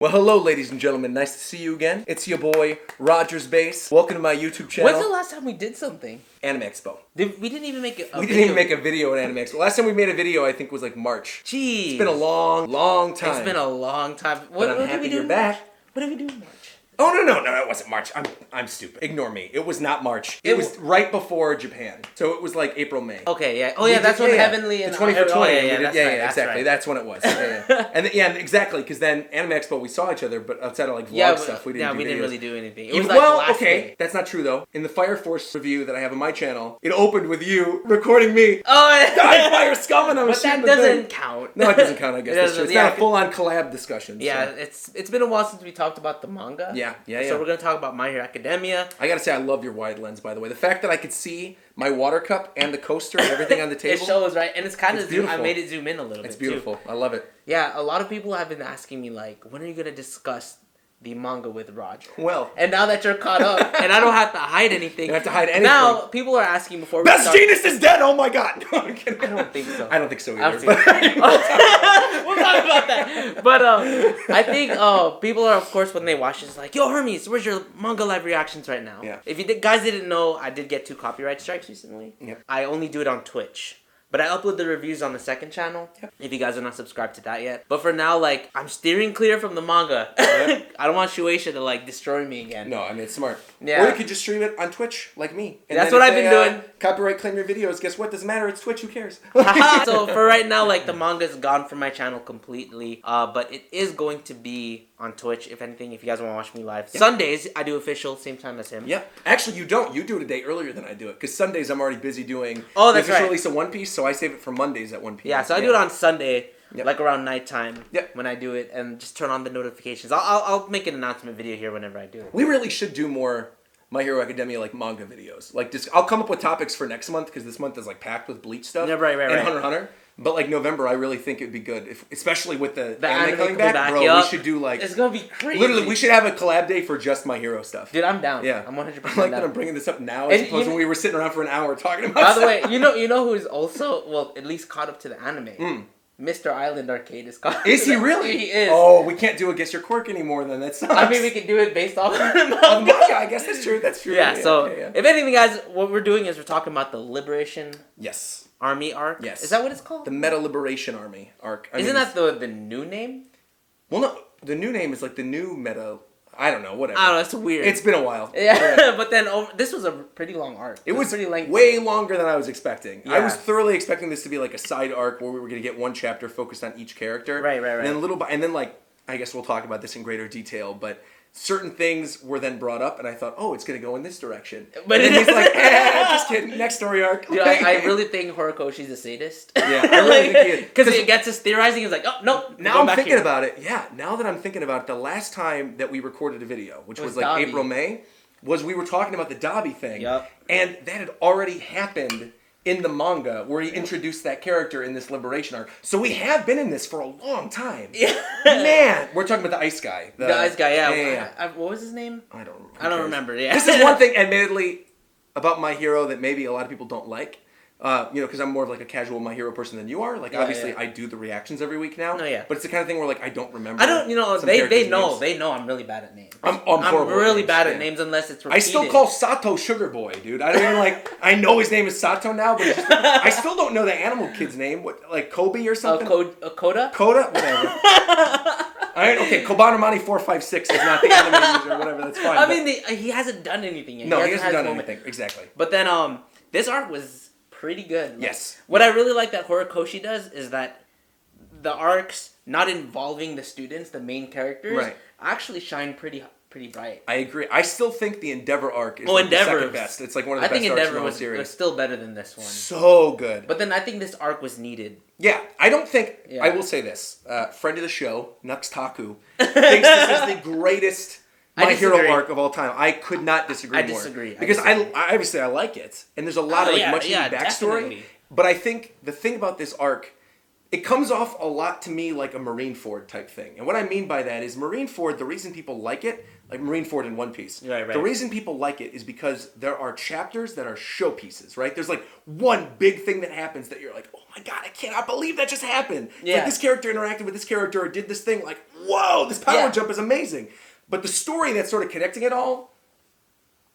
Well, hello, ladies and gentlemen. Nice to see you again. It's your boy, RogersBase. Welcome to my YouTube channel. When's the last time we did something? Anime Expo. We didn't even make a video. We didn't even make a video at Anime Expo. Last time we made a video, I think, was like March. Jeez. It's been a long time. It's been a long time. What did we do in March? What did we do in March? Oh, no, it wasn't March. I'm stupid. Ignore me. It was not March. It was right before Japan. So it was like April, May. Okay, yeah. Oh, yeah, that's when Heavenly and... The 20 for 20. That's right, exactly. That's when it was. Yeah. And exactly, because then Anime Expo, we saw each other, but outside of like vlog stuff, we didn't do videos. didn't really do anything. It was like last day. That's not true though. In the Fire Force review that I have on my channel, it opened with you recording me. Oh, Die Fire Scum, and I was shooting the thing. But that doesn't count. No, it doesn't count, I guess. That's true. It's not a full-on collab discussion. Yeah, so. It's been a while since we talked about the manga. Yeah. So we're going to talk about My Hero Academia. I gotta say, I love your wide lens, by the way. The fact that I could see my water cup and the coaster and everything on the table. It shows, right? And it's kind of beautiful. I made it zoom in a little bit. It's beautiful. Too. I love it. Yeah, a lot of people have been asking me, like, when are you going to discuss the manga with Roger? Well. And now that you're caught up, and I don't have to hide anything. You don't have to hide anything. Now, people are asking before we Best Genius is dead! Oh my god! No, I'm kidding. I don't think so. I don't think so either. We'll talk about that. But I think people are, of course, when they watch this, like, yo, Hermes, where's your manga live reactions right now? Yeah. If you guys didn't know, I did get 2 copyright strikes recently. Yep. I only do it on Twitch. But I upload the reviews on the second channel, if you guys are not subscribed to that yet. But for now, like, I'm steering clear from the manga. Yep. I don't want Shueisha to, like, destroy me again. No, I mean, it's smart. Yeah. Or you could just stream it on Twitch, like me. And that's what I've been doing. Copyright claim your videos. Guess what? Doesn't matter. It's Twitch. Who cares? So for right now, like, the manga's gone from my channel completely. But it is going to be on Twitch, if anything, if you guys want to watch me live. Yep. Sundays, I do official, same time as him. Yep. Actually, you don't. You do it a day earlier than I do it. Because Sundays, I'm already busy doing the official release of One Piece, so I save it for Mondays at 1 p.m. Yeah, so I do it on Sunday, Yep. like around nighttime Yep. when I do it, and just turn on the notifications. I'll make an announcement video here whenever I do it. We really should do more My Hero Academia, like, manga videos. Like, just, I'll come up with topics for next month, because this month is, like, packed with Bleach stuff. Yeah, right. And Hunter x Hunter. But, like, November, I really think it would be good. Especially with the anime coming back. Bro, we should do, like... It's going to be crazy. Literally, we should have a collab day for just My Hero stuff. Dude, I'm down. Yeah. I'm 100% I like down. that I'm bringing this up now, as opposed to when we were sitting around for an hour talking about By the way, you know who is also, well, at least caught up to the anime? Mr. Island Arcade is caught. Is he really? He is. Oh, we can't do a Guess Your Quirk anymore then. That sucks. I mean, we can do it based off of the manga. I guess that's true. That's true. Yeah, so if anything, guys, what we're doing is we're talking about the Liberation Army arc. Yes. Is that what it's called? The Meta Liberation Army arc. Isn't that the new name? Well, no. The new name is like the new Meta... I don't know, whatever. I don't know, it's weird. It's been a while. Yeah, but then this was a pretty long arc. It was pretty lengthy. way longer than I was expecting. Yeah. I was thoroughly expecting this to be like a side arc where we were going to get one chapter focused on each character. Right. And then like, I guess we'll talk about this in greater detail, but certain things were then brought up, and I thought, oh, it's going to go in this direction. But and then he's like, just kidding, next story arc. Dude, I really think Horikoshi's a sadist. Yeah, I really think he is. Because it gets us theorizing, he's like, oh, no, now I'm thinking about it. Yeah, now that I'm thinking about it, the last time that we recorded a video, which was like Dobby. April, May, was we were talking about the Dobby thing. Yep. And that had already happened in the manga, where he introduced that character in this Liberation arc. So we have been in this for a long time. Yeah. Man, we're talking about the ice guy. The ice guy, yeah. Yeah. What was his name? I don't remember. I don't remember, yeah. This is one thing, admittedly, about My Hero that maybe a lot of people don't like. Because I'm more of like a casual My Hero person than you are. Like, obviously, I do the reactions every week now. No, yeah. But it's the kind of thing where, like, I don't remember. They know I'm really bad at names. I'm horrible. I'm really bad at names unless it's repeated. I still call Sato Sugar Boy, dude. I don't even like. I know his name is Sato now, but I still don't know the animal kid's name. What, like Kobe or something? Koda? Koda? Whatever. Alright, okay, Kobanomani 456 is not the anime user or whatever, that's fine. I mean, he hasn't done anything yet. No, he hasn't done anything, exactly. But then, this arc was pretty good. Like, yes. What I really like that Horikoshi does is that the arcs not involving the students, the main characters, actually shine pretty bright. I agree. I still think the Endeavor arc is the second best. It's like one of the best arcs in the whole series. Endeavor was still better than this one. So good. But then I think this arc was needed. Yeah, I don't think... Yeah. I will say this. Friend of the show, Nux Taku, thinks this is the greatest My Hero arc of all time. I could not disagree more. I disagree. Because I obviously I like it. And there's a lot of much needed backstory. Definitely. But I think the thing about this arc... It comes off a lot to me like a Marineford type thing. And what I mean by that is Marineford, the reason people like it, like Marineford in One Piece, the reason people like it is because there are chapters that are showpieces, right? There's like one big thing that happens that you're like, oh my god, I cannot believe that just happened. Yeah. Like this character interacted with this character or did this thing, like, whoa, this power jump is amazing. But the story that's sort of connecting it all,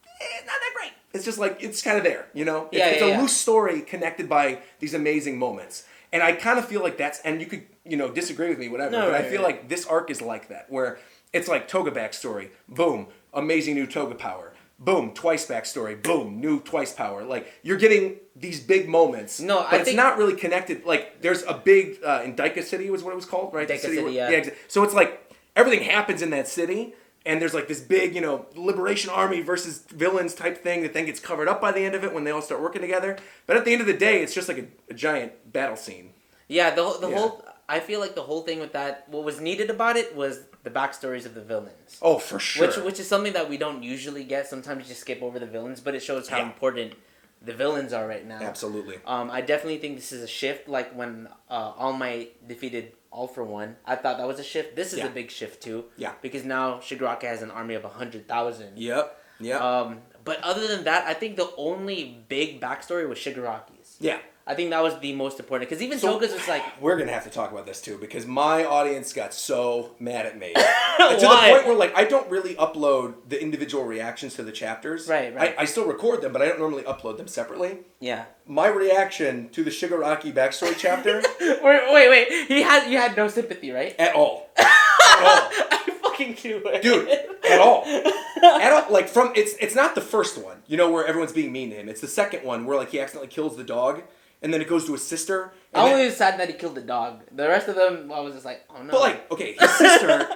not that great. It's just like, it's kind of there, you know? It's a loose story connected by these amazing moments. And I kind of feel like that's, and you could, you know, disagree with me, whatever, but I feel like this arc is like that, where it's like Toga backstory, boom, amazing new Toga power. Boom, twice backstory, boom, new twice power. Like, you're getting these big moments, but it's not really connected. Like, there's a big, in Daika City was what it was called, right? Daika City, yeah. Yeah, so it's like, everything happens in that city, and there's like this big, you know, liberation army versus villains type thing that then gets covered up by the end of it when they all start working together. But at the end of the day, it's just like a giant battle scene. Yeah, the whole... I feel like the whole thing with that, what was needed about it was the backstories of the villains. Oh, for sure. Which is something that we don't usually get. Sometimes you just skip over the villains, but it shows how important the villains are right now. Absolutely. I definitely think this is a shift. Like when All Might defeated All for One, I thought that was a shift. This is a big shift too. Yeah. Because now Shigaraki has an army of 100,000. Yep. But other than that, I think the only big backstory was Shigaraki's. Yeah. I think that was the most important, because even Toga's was like... We're going to have to talk about this, too, because my audience got so mad at me. To the point where, like, I don't really upload the individual reactions to the chapters. Right. I still record them, but I don't normally upload them separately. Yeah. My reaction to the Shigaraki backstory chapter... Wait. You had no sympathy, right? At all. At all. I fucking knew it. Dude, at all. At all. Like, it's not the first one, you know, where everyone's being mean to him. It's the second one where, like, he accidentally kills the dog. And then it goes to his sister. I only was sad that he killed the dog. The rest of them, I was just like, oh no. But like, okay, his sister,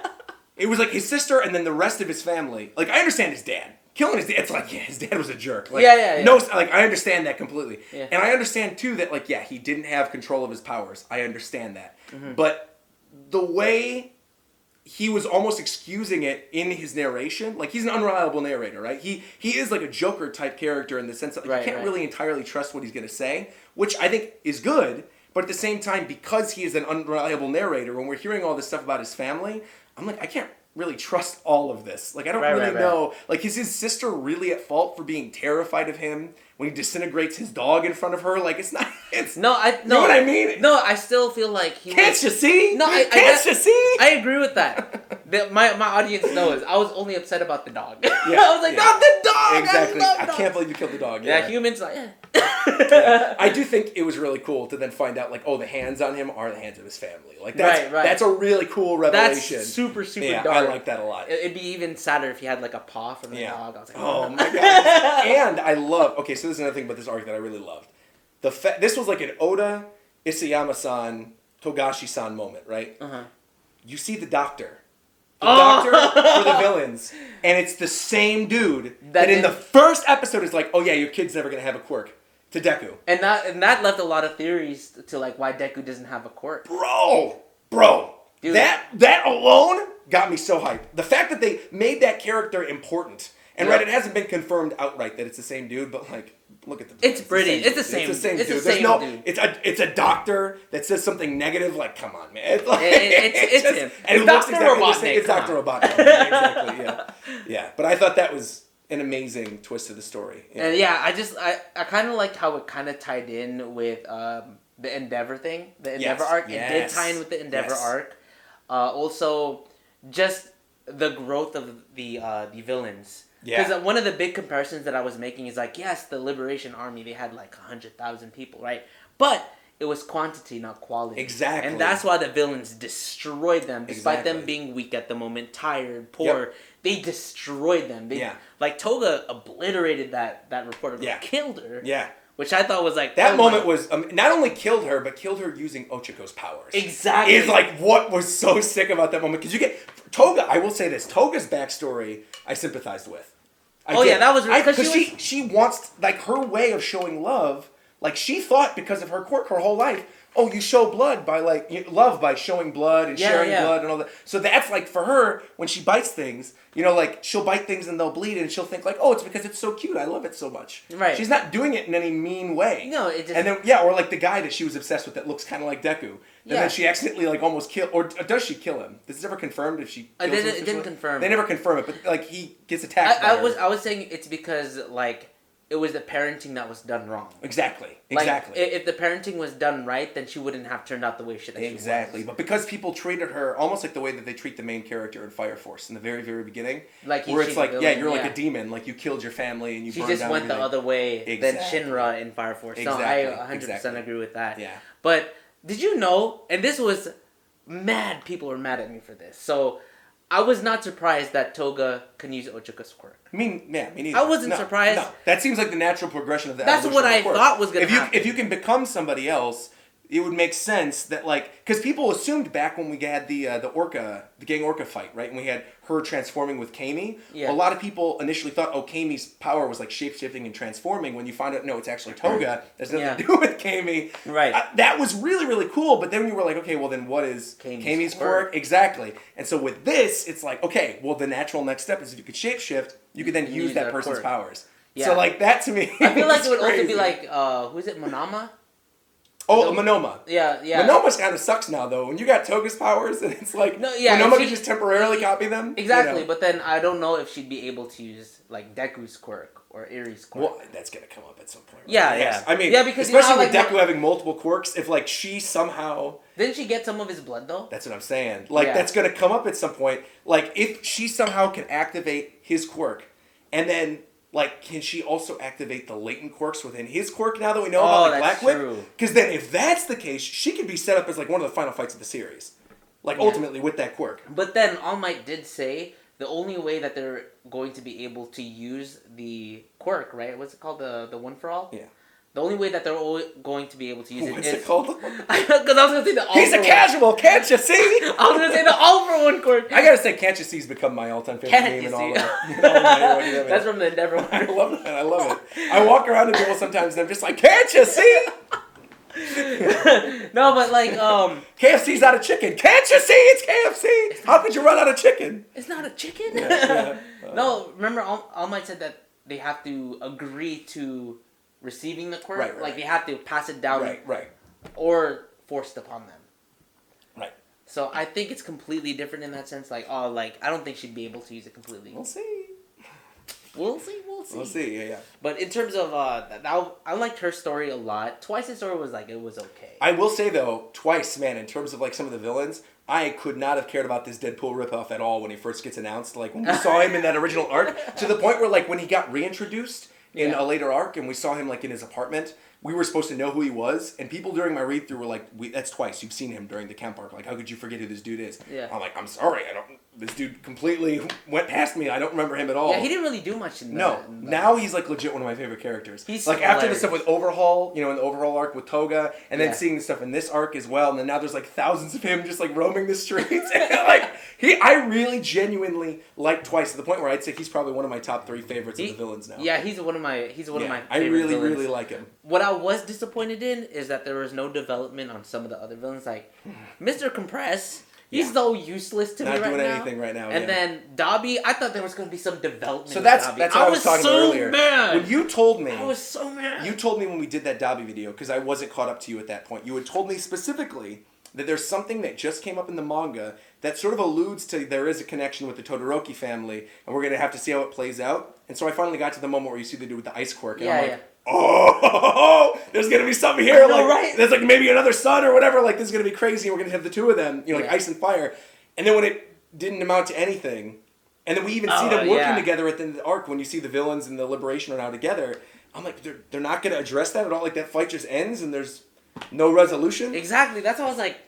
it was like his sister and then the rest of his family. Like, I understand his dad. Killing his dad, it's like, his dad was a jerk. Like, no, like, I understand that completely. Yeah. And I understand, too, that, like, he didn't have control of his powers. I understand that. Mm-hmm. But the way he was almost excusing it in his narration, like, he's an unreliable narrator, right? He is like a Joker type character in the sense that you can't really entirely trust what he's going to say, which I think is good, but at the same time, because he is an unreliable narrator, when we're hearing all this stuff about his family, I'm like, I can't really trust all of this. Like, I don't really know. Like, is his sister really at fault for being terrified of him when he disintegrates his dog in front of her? Like, it's not... It's, you know what I mean? No, I still feel like he Can't you see? No, Can't you see? I agree with that. My audience knows. I was only upset about the dog. Yeah, I was like, not the dog! Exactly. I can't believe you killed the dog. Yeah, humans like, I do think it was really cool to then find out, like, oh, the hands on him are the hands of his family. Like, that's a really cool revelation. That's super dark. I like that a lot. It'd be even sadder if he had, like, a paw from the dog. I was like, oh my god. And I love... Okay, so this is another thing about this arc that I really loved. This was like an Oda, Isayama-san, Togashi-san moment, right? Uh-huh. You see the doctor. The doctor for the villains. And it's the same dude that in the first episode is like, oh yeah, your kid's never going to have a quirk. To Deku. And that left a lot of theories to like why Deku doesn't have a quirk. Bro. Dude. That alone got me so hyped. The fact that they made that character important. And it hasn't been confirmed outright that it's the same dude, but like, look at the... It's pretty. It's the same dude. It's a doctor that says something negative. Like, come on, man. It's him. And it looks exactly the same. It's Dr. Robotnik. Exactly. Yeah. But I thought that was an amazing twist to the story. And I kind of liked how it kind of tied in with the Endeavor thing, the Endeavor arc. It did tie in with the Endeavor arc. Also, just the growth of the villains. Because one of the big comparisons that I was making is like, yes, the Liberation Army, they had like 100,000 people, right? But it was quantity, not quality. Exactly. And that's why the villains destroyed them, despite them being weak at the moment, tired, poor. Yep. They destroyed them. Like, Toga obliterated that reporter. Killed her. Yeah. Which I thought was like... That moment was... not only killed her, but killed her using Ochiko's powers. Exactly. Is like what was so sick about that moment. Because you get... Toga, I will say this. Toga's backstory, I sympathized with. That was... Because she wants... Like, her way of showing love... Like, she thought because of her quirk her whole life... Oh, you show blood by, like... Love by showing blood and sharing blood and all that. So that's, like, for her, when she bites things... You know, like, she'll bite things and they'll bleed and she'll think, like, oh, it's because it's so cute. I love it so much. Right. She's not doing it in any mean way. No, it just... And then, or like the guy that she was obsessed with that looks kind of like Deku. And then she accidentally, like, almost kill... Or does she kill him? Is this ever confirmed if she kills him? It didn't confirm. They never confirm it, but, like, he gets attacked I was saying it's because, like... it was the parenting that was done wrong. Exactly. If the parenting was done right, then she wouldn't have turned out the way that she was. Exactly. But because people treated her almost like the way that they treat the main character in Fire Force in the very, very beginning. Where it's like, you're like a demon. Like, you killed your family and you burned down everything. She just went the other way than Shinra in Fire Force. So I 100% agree with that. Yeah. But did you know, and this was mad, people were mad at me for this. So I was not surprised that Toga can use Otsuka's quirk. Me neither. I wasn't surprised. No, that seems like the natural progression of the That's what I thought was going to happen. If you can become somebody else, it would make sense that, like, because people assumed back when we had the gang orca fight, right, and we had her transforming with Kami, a lot of people initially thought, Kami's power was like shape-shifting and transforming, when you find out, no, it's actually Toga. There's nothing to do with Kami. Right. That was really, really cool, but then you were like, okay, well then what is Kami's quirk? Exactly. And so with this, it's like, okay, well the natural next step is if you could shape-shift, you could then use that person's powers. Yeah. So like that to me I feel like it would also be like, who is it, Monoma? Monoma. Yeah. Monoma's kind of sucks now, though. When you got Toga's powers, and it's like, Monoma can just temporarily copy them. Exactly, but then I don't know if she'd be able to use, like, Deku's quirk or Eri's quirk. Well, that's going to come up at some point. Right? Yeah. I mean, because especially with Deku having multiple quirks, if, like, she somehow... Didn't she get some of his blood, though? That's what I'm saying. Like, that's going to come up at some point. Like, if she somehow can activate his quirk, and then... Like, can she also activate the latent quirks within his quirk now that we know about the Black Whip? Because then if that's the case, she could be set up as like one of the final fights of the series. Like, ultimately with that quirk. But then All Might did say the only way that they're going to be able to use the quirk, right? What's it called? The One For All? Yeah. The only way that they're going to be able to use it is... What's it called? Because I was going to say the all He's a casual, can't you see? I was going to say the all for one quirk. I got to say, Can't You See's become my all-time favorite meme and all that. That's from the Endeavor one. I love it. I walk around to people sometimes and I'm just like, can't you see? No, but like, KFC's out of chicken. Can't you see? It's KFC. How could you run out of chicken? It's not a chicken? Yeah. No, remember, All Might said that they have to agree to... receiving the quirk, right. Like they have to pass it down, right, or forced upon them, right. So I think it's completely different in that sense. Like, I don't think she'd be able to use it completely. We'll see. We'll see. Yeah. But in terms of I liked her story a lot. Twice's story was like, it was okay. I will say though, Twice, man, in terms of like some of the villains, I could not have cared about this Deadpool ripoff at all when he first gets announced. Like when we saw him in that original arc, to the point where like when he got reintroduced in a later arc, and we saw him like in his apartment, we were supposed to know who he was, and people during my read through were like, "That's Twice. You've seen him during the camp arc. Like, how could you forget who this dude is?" Yeah. I'm like, "I'm sorry. This dude completely went past me. I don't remember him at all." Yeah, he didn't really do much in that. No. Now he's like legit one of my favorite characters. He's like hilarious. After the stuff with Overhaul, in the Overhaul arc with Toga, and then seeing the stuff in this arc as well, and then now there's like thousands of him just like roaming the streets. And, I really genuinely like Twice to the point where I'd say he's probably one of my top 3 favorites of the villains now. Yeah, he's one of my favorite I really, villains. really like him. What I was disappointed in is that there was no development on some of the other villains, like Mr. Compress. He's so useless to me right now. Not doing anything right now. And then Dobby, I thought there was going to be some development. So that's what I was talking about earlier. Mad. When you told me, I was so mad. You told me when we did that Dobby video, because I wasn't caught up to you at that point. You had told me specifically that there's something that just came up in the manga that sort of alludes to there is a connection with the Todoroki family, and we're going to have to see how it plays out. And so I finally got to the moment where you see the dude with the ice quirk, and I'm like, oh, there's going to be something here. Right? There's like maybe another son or whatever. Like, this is going to be crazy. We're going to have the two of them, like ice and fire. And then when it didn't amount to anything, and then we even see them working together at the end of the arc when you see the villains and the Liberation are now together, I'm like, they're not going to address that at all? Like, that fight just ends and there's no resolution? Exactly. That's why I was like...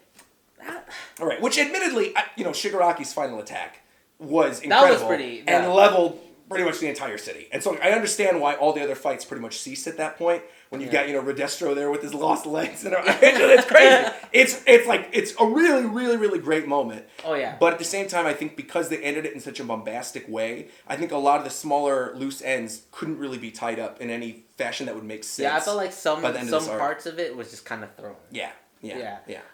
All right. Which, admittedly, Shigaraki's final attack was incredible. That was pretty... And leveled pretty much the entire city. And so I understand why all the other fights pretty much ceased at that point. When you've got, Redestro there with his lost legs. And it's crazy. It's a really, really, really great moment. Oh, yeah. But at the same time, I think because they ended it in such a bombastic way, I think a lot of the smaller loose ends couldn't really be tied up in any fashion that would make sense. Yeah, I felt like some parts of it was just kind of thrown. Yeah.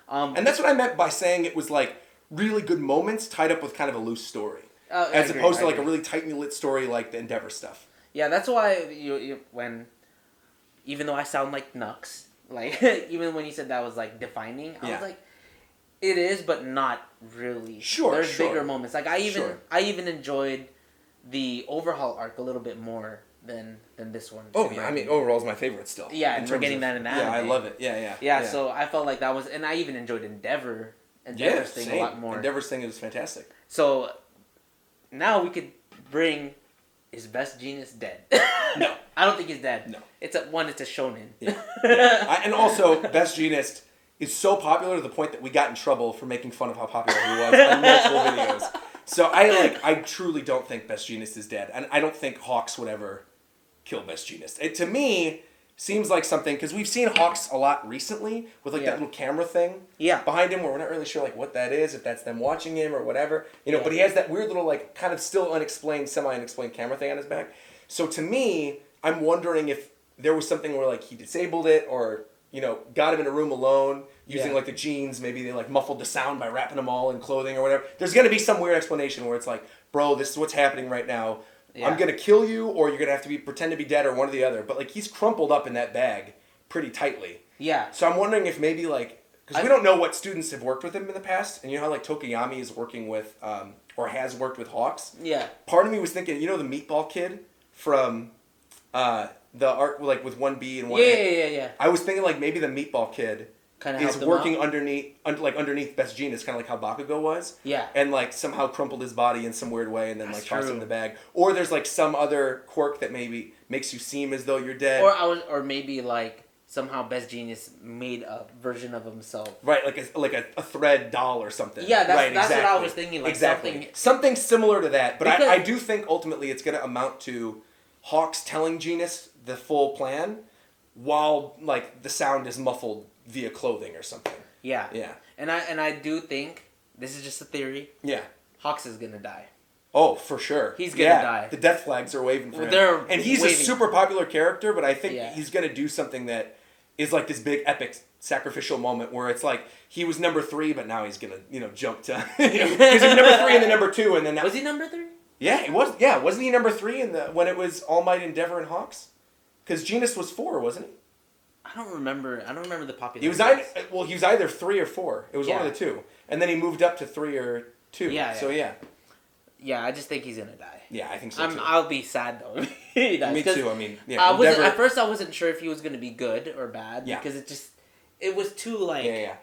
And that's what I meant by saying it was like really good moments tied up with kind of a loose story. As opposed to like a really tightly lit story like the Endeavor stuff. Yeah, that's why even though I sound like Nux, like even when you said that was like defining, I was like, it is, but not really. There's bigger moments. Like I even enjoyed the Overhaul arc a little bit more than this one. Oh yeah, I mean overall is my favorite still. Yeah, and we're getting that in the anime. Yeah, I love it. Yeah. So I felt like that was, and I even enjoyed Endeavor's thing a lot more. Endeavor's thing is fantastic. So now we could bring, is Best Jeanist dead? No, I don't think he's dead. No, it's a shonen. Yeah. And also Best Jeanist is so popular to the point that we got in trouble for making fun of how popular he was on multiple videos. So I truly don't think Best Jeanist is dead, and I don't think Hawks would ever kill Best Jeanist. It to me seems like something, because we've seen Hawks a lot recently with that little camera thing behind him, where we're not really sure what that is, if that's them watching him or whatever, But he has that weird little kind of still unexplained, semi-unexplained camera thing on his back. So to me, I'm wondering if there was something where he disabled it or got him in a room alone using the jeans. Maybe they muffled the sound by wrapping them all in clothing or whatever. There's gonna be some weird explanation where it's bro, this is what's happening right now. Yeah. I'm gonna kill you, or you're gonna have to pretend to be dead, or one or the other. But he's crumpled up in that bag pretty tightly. Yeah. So I'm wondering if maybe because we don't know what students have worked with him in the past, and how Tokiyami is working with or has worked with Hawks. Yeah. Part of me was thinking, the Meatball Kid from the arc with one B and one A. Yeah. I was thinking maybe the Meatball Kid is working underneath Best Jeanist, kind of like how Bakugo was. Yeah. And somehow crumpled his body in some weird way and then tossed him in the bag. Or there's some other quirk that maybe makes you seem as though you're dead. Or maybe somehow Best Jeanist made a version of himself. Right, like a thread doll or something. Yeah, that's exactly what I was thinking. Exactly. Something similar to that. But I do think ultimately it's going to amount to Hawks telling Jeanist the full plan while the sound is muffled via clothing or something. Yeah. Yeah. And I do think, this is just a theory. Yeah. Hawks is gonna die. Oh, for sure. He's gonna die. The death flags are waving for him. And he's a super popular character, but I think he's gonna do something that is this big epic sacrificial moment where it's he was number 3, but now he's gonna jump to because he was number 3 and then number 2 and then now, was he number 3? Yeah, he was. Yeah, wasn't he number 3 when it was All Might, Endeavor, and Hawks? Because Jeanist was 4, wasn't he? I don't remember the popularity. He was either 3 or 4. It was one of the two, and then he moved up to 3 or 2. Yeah. So yeah. Yeah, I just think he's gonna die. Yeah, I think so too. I'll be sad though. Me too. I mean, at first I wasn't sure if he was gonna be good or bad because it was too I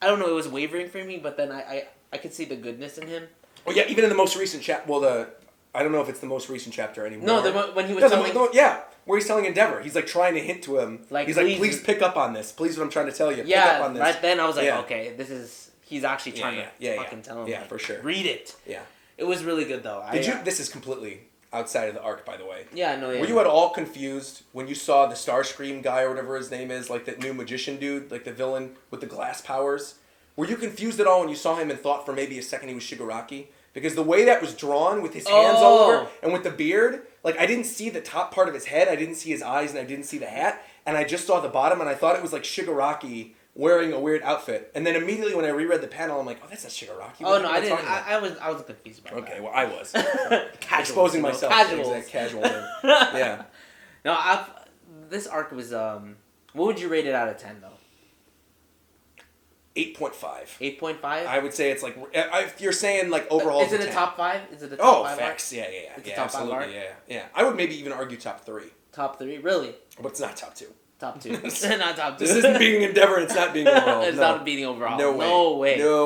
don't know. It was wavering for me, but then I could see the goodness in him. Oh yeah, even in the most recent chapter. Well, I don't know if it's the most recent chapter anymore. No, when he was telling... where he's telling Endeavor. He's trying to hint to him. He's please pick up on this. Please, what I'm trying to tell you. Pick up on this. Right then I was okay, this is... He's actually trying to fucking tell him. Yeah, for sure. Read it. Yeah. It was really good, though. This is completely outside of the arc, by the way. Yeah, no, yeah. Were you at all confused when you saw the Starscream guy or whatever his name is, that new magician dude, the villain with the glass powers? Were you confused at all when you saw him and thought for maybe a second he was Shigaraki? Because the way that was drawn with his hands all over and with the beard, I didn't see the top part of his head, I didn't see his eyes, and I didn't see the hat, and I just saw the bottom, and I thought it was Shigaraki wearing a weird outfit. And then immediately when I reread the panel, I'm oh, that's not Shigaraki. Oh, no, I didn't. I was confused about that. Okay, well, I was. Exposing myself. Casual. Yeah. No, this arc was, what would you rate it out of 10, though? 8.5. 8.5? I would say it's if you're saying overall. Is it a top 5? Is it a top 5? Oh, facts. Yeah. It's a top 5 arc? Yeah. I would maybe even argue top 3. Top 3? Really? But it's not top 2. Top 2. Not top 2. This isn't beating Endeavor, it's not beating overall. It's not beating overall. No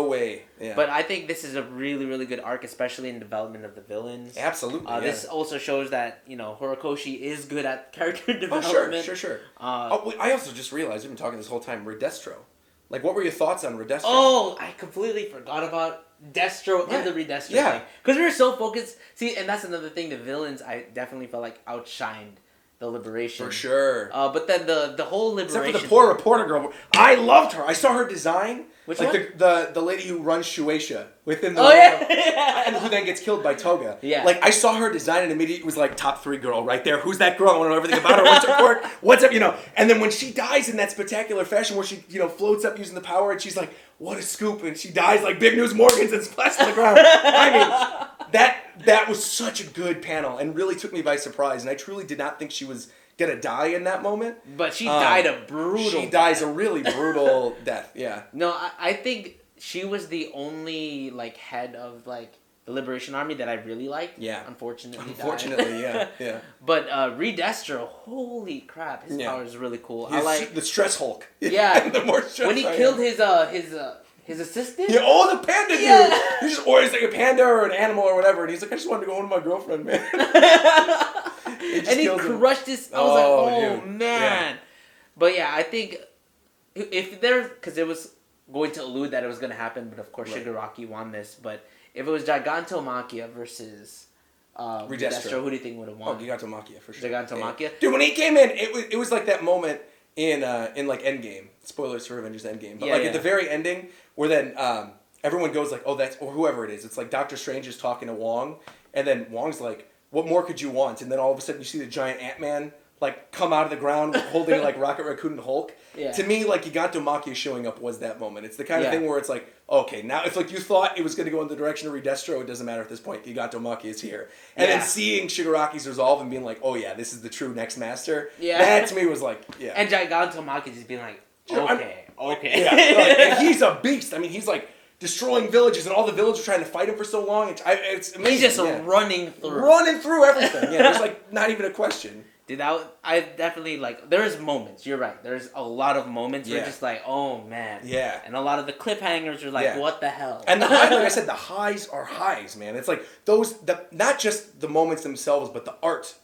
way. Yeah. But I think this is a really, really good arc, especially in development of the villains. Absolutely. This also shows that, Horikoshi is good at character development. Sure. I also just realized, we've been talking this whole time, Redestro. What were your thoughts on Redestro? Oh, I completely forgot about Destro and the Redestro thing. Because we were so focused. See, and that's another thing. The villains, I definitely felt outshined the Liberation. For sure. But then the whole Liberation... Except for the poor reporter girl. I loved her. I saw her design. Which one? The lady who runs Shueisha within the and who then gets killed by Toga. Yeah. I saw her design and immediately was top 3 girl right there. Who's that girl? I want to know everything about her. What's her quirk? What's up? And then when she dies in that spectacular fashion where she floats up using the power and she's what a scoop, and she dies like Big News Morgans and splashes on the ground. I mean, that was such a good panel and really took me by surprise, and I truly did not think she was gonna die in that moment. But she died a brutal dies a really brutal death, yeah. No, I think she was the only head of the Liberation Army that I really liked. Yeah. Unfortunately, yeah. But Redestro, holy crap, his power is really cool. I like the Stress Hulk. Yeah. The more stress when he killed his assistant. Yeah, oh, the panda dude. He's just always like a panda or an animal or whatever, and he's like, I just wanted to go home with my girlfriend, man. And he crushed his. I was like, oh dude. man. Yeah. But yeah, I think if there, because it was going to allude that it was going to happen, but of course Shigaraki won this. But if it was Gigantomachia versus Redestro, who do you think would have won? Oh, Gigantomachia for sure. Gigantomachia. Yeah. Dude, when he came in, it was like that moment in like Endgame. Spoilers for Avengers Endgame. But at the very ending, where then everyone goes like, oh, that's, or whoever it is. It's like Doctor Strange is talking to Wong, and then Wong's like, what more could you want? And then all of a sudden you see the giant Ant-Man like come out of the ground holding like Rocket Raccoon and Hulk. Yeah. To me, like Gigantomachia showing up was that moment. It's the kind of thing where it's like, okay, now if like you thought it was going to go in the direction of Redestro, it doesn't matter at this point. Gigantomachia is here. And then seeing Shigaraki's resolve and being like, oh yeah, this is the true next master. Yeah. That to me was like, yeah. And Gigantomachia just being like, okay. Yeah, and he's a beast. I mean, he's like destroying villages, and all the villagers are trying to fight him for so long. It's amazing. He's just running through everything. Yeah, there's like not even a question. Dude, I definitely like. There's moments. You're right. There's a lot of moments where you're just like, oh man. Yeah. And a lot of the cliffhangers are like, what the hell? And the high, like I said, the highs are highs, man. It's like not just the moments themselves, but the art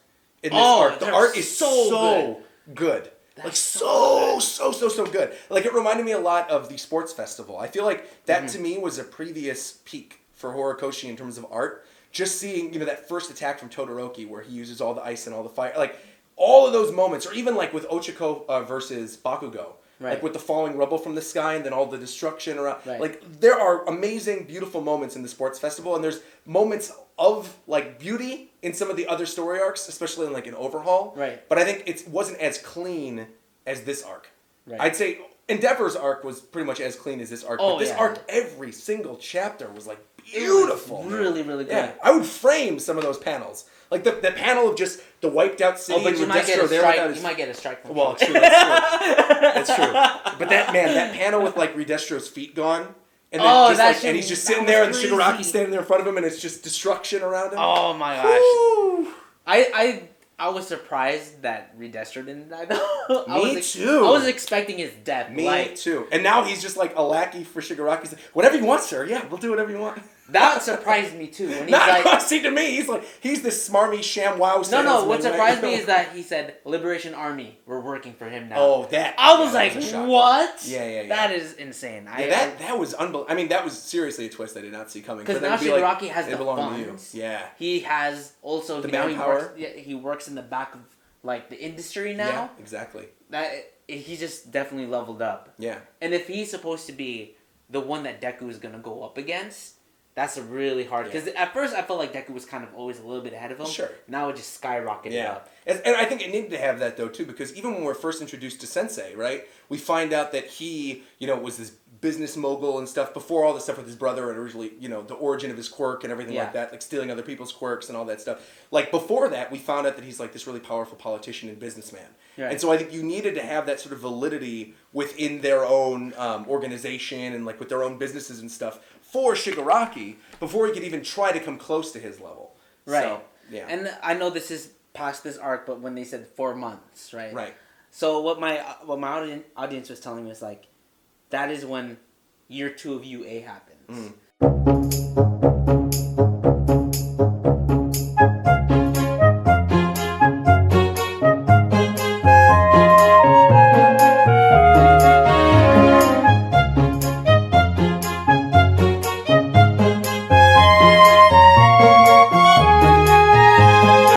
in this art. The art is so good. Like so good. Like it reminded me a lot of the sports festival. I feel like that to me was a previous peak for Horikoshi in terms of art. Just seeing, that first attack from Todoroki where he uses all the ice and all the fire, like all of those moments, or even like with Ochako versus Bakugo, like with the falling rubble from the sky and then all the destruction around. Like there are amazing, beautiful moments in the sports festival, and there's moments of like beauty in some of the other story arcs, especially in like an Overhaul. Right. But I think it wasn't as clean as this arc. Right. I'd say Endeavor's arc was pretty much as clean as this arc. But this arc, every single chapter was like beautiful. Really, really good. Yeah, I would frame some of those panels. Like the panel of just the wiped out city. But you might get a strike. You might get a strike from Well, true. That's true. But that panel with like Redestro's feet gone. And then and he's just sitting there, and Shigaraki's standing there in front of him, and it's just destruction around him. Oh my gosh! I was surprised that Redestro didn't die. Me too. I was expecting his death. Me too. And now he's just like a lackey for Shigaraki. He's like, whatever you want, sir. Yeah, we'll do whatever you want. That surprised me too. When he's see, to me, he's this smarmy ShamWow. No. What surprised me is that he said, "Liberation Army, we're working for him now." Oh, that. I was like, what? Yeah. That is insane. That was unbelievable. I mean, that was seriously a twist I did not see coming. Because now Shigaraki has the funds. Yeah. He has also the manpower. He works in the back of like the industry now. Yeah, exactly. He just definitely leveled up. Yeah. And if he's supposed to be the one that Deku is gonna go up against. That's a really hard... Because at first I felt like Deku was kind of always a little bit ahead of him. Sure. Now it just skyrocketed up. And I think it needed to have that, though, too, because even when we're first introduced to Sensei, right, we find out that he, was this business mogul and stuff before all the stuff with his brother and originally, the origin of his quirk and everything like that, like stealing other people's quirks and all that stuff. Like, before that, we found out that he's, like, this really powerful politician and businessman. Right. And so I think you needed to have that sort of validity within their own organization and, like, with their own businesses and stuff for Shigaraki before he could even try to come close to his level. Right. So, yeah. And I know this is past this arc, but when they said 4 months, right? Right. So what my audience was telling me was like, that is when year 2 of UA happens.